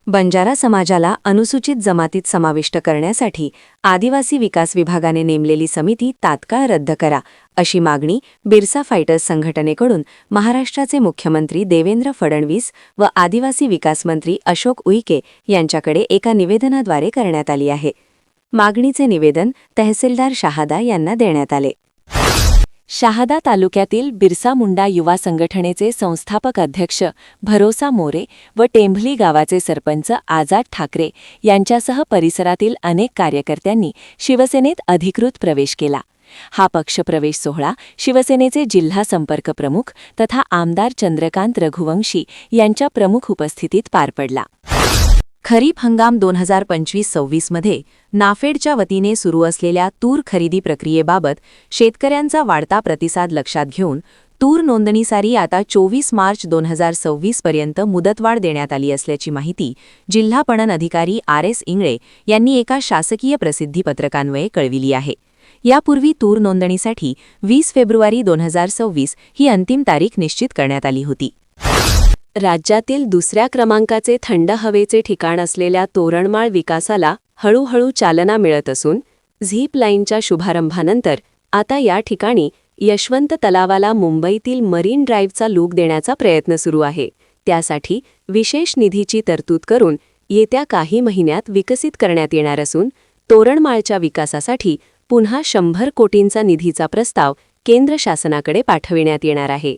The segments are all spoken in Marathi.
बंजारा समाजाला अनुसूचित जमातीत समाविष्ट करण्यासाठी आदिवासी विकास विभागाने नेमलेली समिती तात्काळ रद्द करा, अशी मागणी बिरसा फायटर्स संघटनेकडून महाराष्ट्राचे मुख्यमंत्री देवेंद्र फडणवीस व आदिवासी विकास मंत्री अशोक उईके यांच्याकडे एका निवेदनाद्वारे करण्यात आली आहे. मागणीचे निवेदन तहसीलदार शहादा यांना देण्यात आले. शहादा तालुक्यातील बिरसा मुंडा युवा संघटनेचे संस्थापक अध्यक्ष भरोसा मोरे व टेंभली गावाचे सरपंच आझाद ठाकरे यांच्यासह परिसरातील अनेक कार्यकर्त्यांनी शिवसेनेत अधिकृत प्रवेश केला. हा पक्षप्रवेश सोहळा शिवसेनेचे जिल्हा संपर्क प्रमुख तथा आमदार चंद्रकांत रघुवंशी यांच्या प्रमुख उपस्थितीत पार पडला. खरीप हंगाम 2025-26 मध्ये नाफेडच्या वतीने सुरू असलेल्या तूर खरेदी प्रक्रियेबाबत शेतकऱ्यांचा वाढता प्रतिसाद लक्षात घेऊन तूर नोंदणीसाठी आता 24 मार्च 2026 पर्यंत मुदतवाढ देण्यात आली असल्याची माहिती जिल्हा पणन अधिकारी RS इंगळे यांनी एका शासकीय प्रसिद्धीपत्रकान्वये कळविली आहे. यापूर्वी तूर नोंदणीसाठी 20 फेब्रुवारी 2026 ही अंतिम तारीख निश्चित करण्यात आली होती. राज्यातील दुसऱ्या क्रमांकाचे थंड हवेचे ठिकाण असलेल्या तोरणमाळ विकासाला हळूहळू चालना मिळत असून झीप लाईनच्या शुभारंभानंतर आता या ठिकाणी यशवंत तलावाला मुंबईतील मरीन ड्राईव्हचा लूक देण्याचा प्रयत्न सुरू आहे. त्यासाठी विशेष निधीची तरतूद करून येत्या काही महिन्यात विकसित करण्यात येणार असून तोरणमाळच्या विकासासाठी पुन्हा 100 कोटींचा निधीचा प्रस्ताव केंद्र शासनाकडे पाठविण्यात येणार आहे.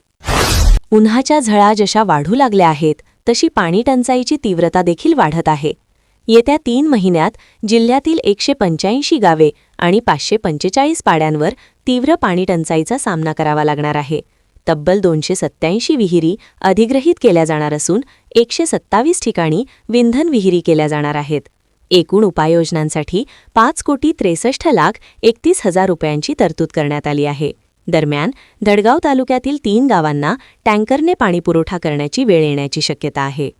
उन्हाच्या झळा जशा वाढू लागल्या आहेत तशी पाणी टंचाईची तीव्रता देखील वाढत आहे. येत्या 3 महिन्यात जिल्ह्यातील 185 गावे आणि 545 पाड्यांवर तीव्र पाणी टंचाईचा सामना करावा लागणार आहे. तब्बल 287 विहिरी अधिग्रहित केल्या जाणार असून 127 ठिकाणी विंधन विहिरी केल्या जाणार आहेत. एकूण उपाययोजनांसाठी 5,63,31,000 रुपयांची तरतूद करण्यात आली आहे. दरम्यान धडगाव तालुक्यातील 3 गावांना टँकरने पाणीपुरवठा करण्याची वेळ येण्याची शक्यता आहे.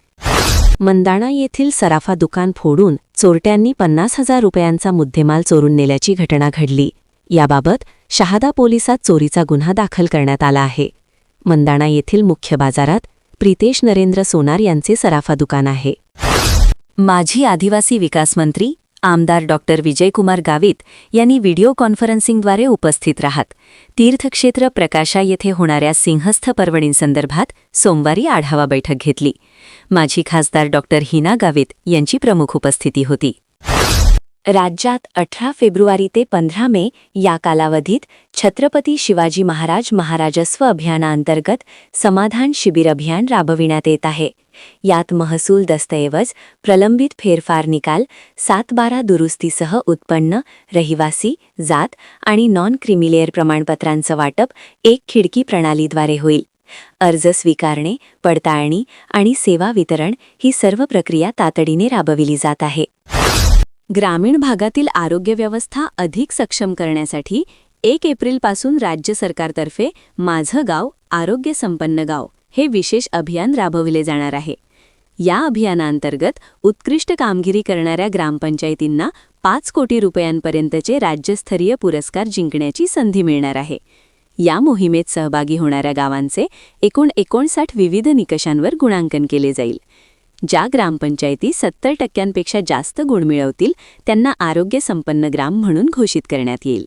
मंदाणा येथील सराफा दुकान फोडून चोरट्यांनी 50,000 रुपयांचा मुद्देमाल चोरून नेल्याची घटना घडली. याबाबत शहादा पोलिसात चोरीचा गुन्हा दाखल करण्यात आला आहे. मंदाणा येथील मुख्य बाजारात प्रितेश नरेंद्र सोनार यांचे सराफा दुकान आहे. माजी आदिवासी विकास मंत्री आमदार डॉक्टर विजयकुमार गावित यांनी व्हिडिओ कॉन्फरन्सिंगद्वारे उपस्थित राहत तीर्थक्षेत्र प्रकाशा येथे होणाऱ्या सिंहस्थ पर्वणींसंदर्भात सोमवारी आढावा बैठक घेतली. माजी खासदार डॉक्टर हिना गावित यांची प्रमुख उपस्थिती होती. राज्यात 18 फेब्रुवारी ते 15 मे या कालावधीत छत्रपती शिवाजी महाराज महाराजस्व अभियानाअंतर्गत समाधान शिबिर अभियान राबविण्यात येत आहे. यात महसूल दस्तऐवज, प्रलंबित फेरफार निकाल, 7/12 दुरुस्तीसह उत्पन्न, रहिवासी, जात आणि नॉन क्रिमिलेअर प्रमाणपत्रांचं वाटप एक खिडकी प्रणालीद्वारे होईल. अर्ज स्वीकारणे, पडताळणी आणि सेवा वितरण ही सर्व प्रक्रिया तातडीने राबविली जात आहे. ग्रामीण भागातील आरोग्य व्यवस्था अधिक सक्षम करण्यासाठी 1 एप्रिलपासून राज्य सरकारतर्फे माझं गाव आरोग्य संपन्न गाव हे विशेष अभियान राबविले जाणार आहे. या अभियानांतर्गत उत्कृष्ट कामगिरी करणाऱ्या ग्रामपंचायतींना 5 कोटी रुपयांपर्यंतचे राज्यस्तरीय पुरस्कार जिंकण्याची संधी मिळणार आहे. या मोहिमेत सहभागी होणाऱ्या गावांचे एकूण 59 विविध निकषांवर गुणांकन केले जाईल. ज्या ग्रामपंचायती 70% जास्त गुण मिळवतील त्यांना आरोग्य संपन्न ग्राम म्हणून घोषित करण्यात येईल.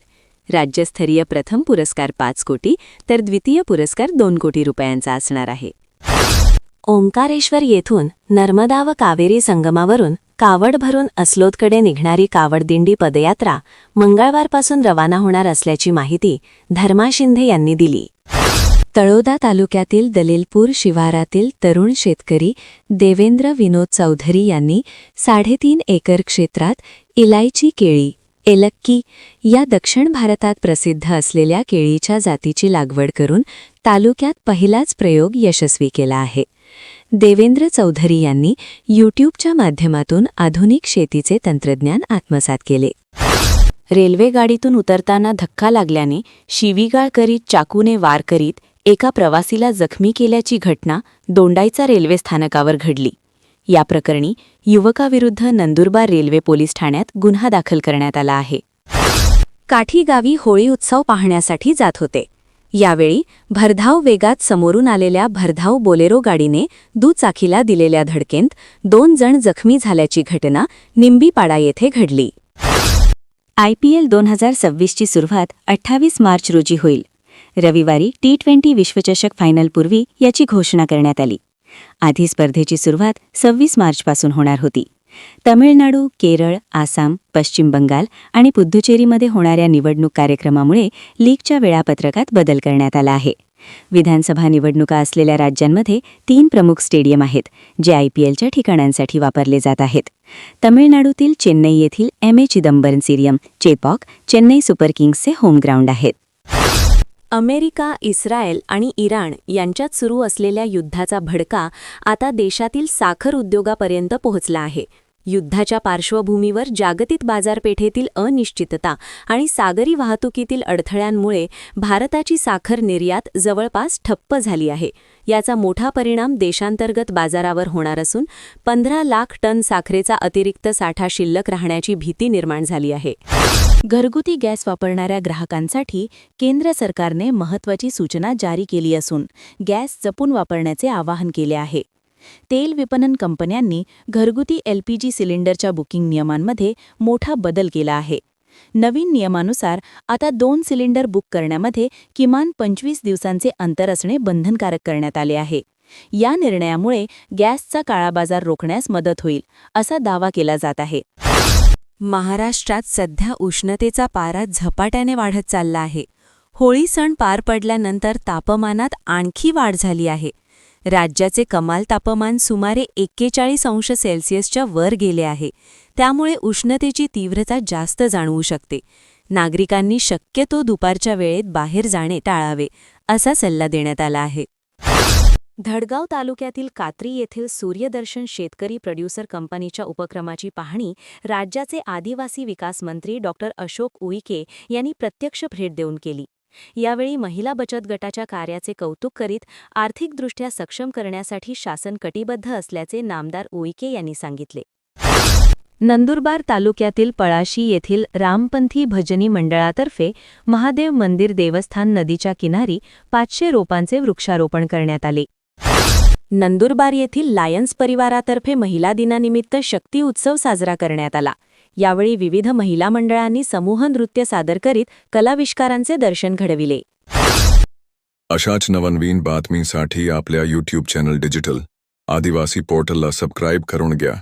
राज्यस्तरीय प्रथम पुरस्कार 5 कोटी तर द्वितीय पुरस्कार 2 कोटी रुपयांचा असणार आहे. ओंकारेश्वर येथून नर्मदा व कावेरी संगमावरून कावड भरून अस्लोदकडे निघणारी कावड दिंडी पदयात्रा मंगळवारपासून रवाना होणार असल्याची माहिती धर्मा शिंदे यांनी दिली. तळोदा तालुक्यातील दलीलपूर शिवारातील तरुण शेतकरी देवेंद्र विनोद चौधरी यांनी 3.5 एकर क्षेत्रात इलायची केळी एलक्की या दक्षिण भारतात प्रसिद्ध असलेल्या केळीच्या जातीची लागवड करून तालुक्यात पहिलाच प्रयोग यशस्वी केला आहे. देवेंद्र चौधरी यांनी यूट्यूबच्या माध्यमातून आधुनिक शेतीचे तंत्रज्ञान आत्मसात केले. रेल्वे गाडीतून उतरताना धक्का लागल्याने शिवीगाळ करीत चाकूने वार करीत एका प्रवासीला जखमी केल्याची घटना दोंडाईचा रेल्वे स्थानकावर घडली. या प्रकरणी युवकाविरुद्ध नंदुरबार रेल्वे पोलीस ठाण्यात गुन्हा दाखल करण्यात आला आहे. काठी गावी होळी उत्सव पाहण्यासाठी जात होते. यावेळी भरधाव वेगात समोरून आलेल्या भरधाव बोलेरो गाडीने दुचाकीला दिलेल्या धडकेत 2 जण जखमी झाल्याची घटना निंबीपाडा येथे घडली. IPL 2026ची सुरुवात 28 मार्च रोजी होईल. रविवारी T20 विश्वचषक फायनलपूर्वी याची घोषणा करण्यात आली. आधी स्पर्धेची सुरुवात 26 मार्चपासून होणार होती. तमिळनाडू, केरळ, आसाम, पश्चिम बंगाल आणि पुद्दुचेरीमध्ये होणाऱ्या निवडणूक कार्यक्रमामुळे लीगच्या वेळापत्रकात बदल करण्यात आला आहे. विधानसभा निवडणुका असलेल्या राज्यांमध्ये 3 प्रमुख स्टेडियम आहेत, जे IPLच्या ठिकाणांसाठी वापरले जात आहेत. तमिळनाडूतील चेन्नई येथील MA Chidambaram stadium, Chepauk, Chennai super किंग्सचे होम ग्राउंड आहेत. अमेरिका, इस्रायल आणि इराण यांच्यात सुरू असलेल्या युद्धाचा भडका आता देशातील साखर उद्योगापर्यंत पोहोचला आहे. युद्धाच्या पार्श्वभूमीवर जागतिक बाजारपेठेतील अनिश्चितता आणि सागरी वाहतुकीतील अडथळ्यांमुळे भारताची साखर निर्यात जवळपास ठप्प झाली आहे. याचा मोठा परिणाम देशांतर्गत बाजारावर होणार असून 15 लाख टन साखरेचा अतिरिक्त साठा शिल्लक राहण्याची भीती निर्माण झाली आहे. घरगुती गॅस वापरणाऱ्या ग्राहकांसाठी केंद्र सरकारने महत्त्वाची सूचना जारी केली असून गॅस जपून वापरण्याचे आवाहन केले आहे. तेल विपणन कंपन्यांनी घरगुती LPG सिलेंडरच्या बुकिंग नियमांमध्ये मोठा बदल केला आहे. नवीन नियमानुसार आता 2 सिलेंडर बुक करण्यामध्ये किमान 25 दिवसांचे अंतर असणे बंधनकारक करण्यात आले आहे. या निर्णयामुळे गॅसचा काळाबाजार रोखण्यास मदत होईल, असा दावा केला जात आहे. महाराष्ट्रात सध्या उष्णतेचा पारा झपाट्याने वाढत चालला आहे. होळी सण पार पडल्यानंतर तापमानात आणखी वाढ झाली आहे. राज्याचे कमाल तापमान सुमारे 41 अंश सेल्सिअसच्या वर गेले आहे. त्यामुळे उष्णतेची तीव्रता जास्त जाणवू शकते. नागरिकांनी शक्यतो दुपारच्या वेळेत बाहेर जाणे टाळावे, असा सल्ला देण्यात आला आहे. धडगाव तालुक्यातील कात्री येथील सूर्यदर्शन शेतकरी प्रोड्युसर कंपनीच्या उपक्रमाची पाहणी राज्याचे आदिवासी विकास मंत्री डॉ. अशोक उईके यांनी प्रत्यक्ष भेट देऊन केली. यावेळी महिला बचत गटाच्या कार्याचे कौतुक करीत आर्थिकदृष्ट्या सक्षम करण्यासाठी शासन कटिबद्ध असल्याचे नामदार उईके यांनी सांगितले. नंदुरबार तालुक्यातील पळाशी येथील रामपंथी भजनी मंडळातर्फे महादेव मंदिर देवस्थान नदीच्या किनारी 500 रोपांचे वृक्षारोपण करण्यात आले. नंदुरबार येथील लायन्स परिवारातर्फे महिला दिनानिमित्त शक्ती उत्सव साजरा करण्यात आला. यावेळी विविध महिला मंडळांनी समूह नृत्य सादर करीत कलाविष्कारांचे दर्शन घडविले. अशाच नवनवीन बातमीसाठी आपल्या YouTube चॅनल डिजिटल आदिवासी पोर्टलला सबस्क्राईब करून घ्या.